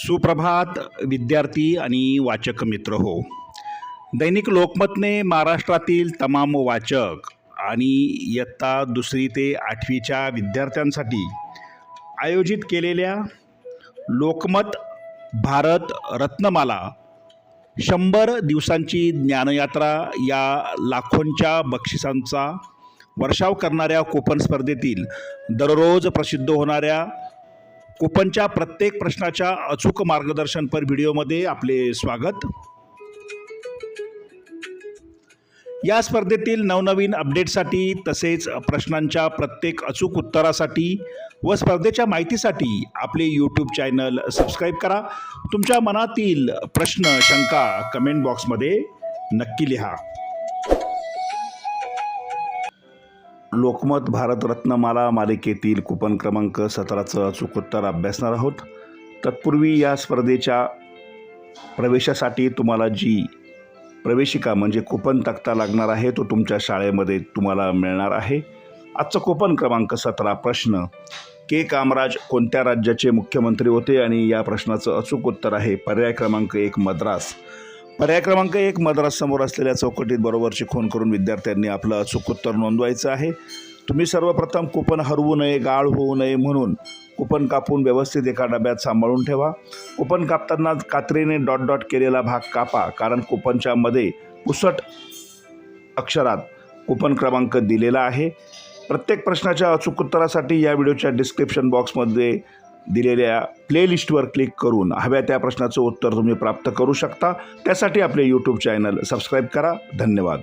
सुप्रभात विद्यार्थी आणि वाचक मित्र हो. दैनिक लोकमतने महाराष्ट्रातील तमाम वाचक आणि इयत्ता 2री ते 8वीच्या विद्यार्थ्यांसाठी आयोजित केलेल्या लोकमत भारत रत्नमाला 100 दिवसांची ज्ञानयात्रा या लाखोंच्या बक्षिसांचा वर्षाव करणाऱ्या कूपन स्पर्धेतील दररोज प्रसिद्ध होणाऱ्या कूपनच्या प्रत्येक प्रश्नाच्या अचूक मार्गदर्शनपर व्हिडिओमध्ये आपले स्वागत. या स्पर्धेतील नवनवीन अपडेटसाठी तसेच प्रश्नांच्या प्रत्येक अचूक उत्तरासाठी व स्पर्धेच्या माहितीसाठी आपले यूट्यूब चॅनल सबस्क्राईब करा. तुमच्या मनातील प्रश्न शंका कमेंट बॉक्समध्ये नक्की लिहा. लोकमत भारत रत्नमाला मालिकेतील कूपन क्रमांक 17चं अचूक उत्तर अभ्यासणार आहोत. तत्पूर्वी या स्पर्धेच्या प्रवेशासाठी तुम्हाला जी प्रवेशिका म्हणजे कूपन तक्ता लागणार आहे तो तुमच्या शाळेमध्ये तुम्हाला मिळणार आहे. आजचा कूपन क्रमांक 17 प्रश्न, के कामराज कोणत्या राज्याचे मुख्यमंत्री होते? आणि या प्रश्नाचं अचूक उत्तर आहे पर्याय क्रमांक 1 मद्रास. पर्याय क्रमांक 1 मद्रास समोर असलेल्या चौकटीत बरोबरची खूण करून विद्यार्थ्यांनी आपलं अचूक उत्तर नोंदवायचं आहे. तुम्ही सर्वप्रथम कूपन हरवू नये, गाळ होऊ नये म्हणून कूपन कापून व्यवस्थित एका डब्यात सांभाळून ठेवा. कूपन कापताना कात्रीने डॉट डॉट केलेला भाग कापा, कारण कूपनच्या मध्ये पुसट अक्षरात कूपन क्रमांक दिलेला आहे. प्रत्येक प्रश्नाच्या अचूक उत्तरासाठी या व्हिडिओच्या डिस्क्रिप्शन बॉक्समध्ये दिलेल्या प्लेलिस्टवर क्लिक करून हव्या त्या प्रश्नाचं उत्तर तुम्ही प्राप्त करू शकता. त्यासाठी आपले यूट्यूब चॅनल सबस्क्राईब करा. धन्यवाद.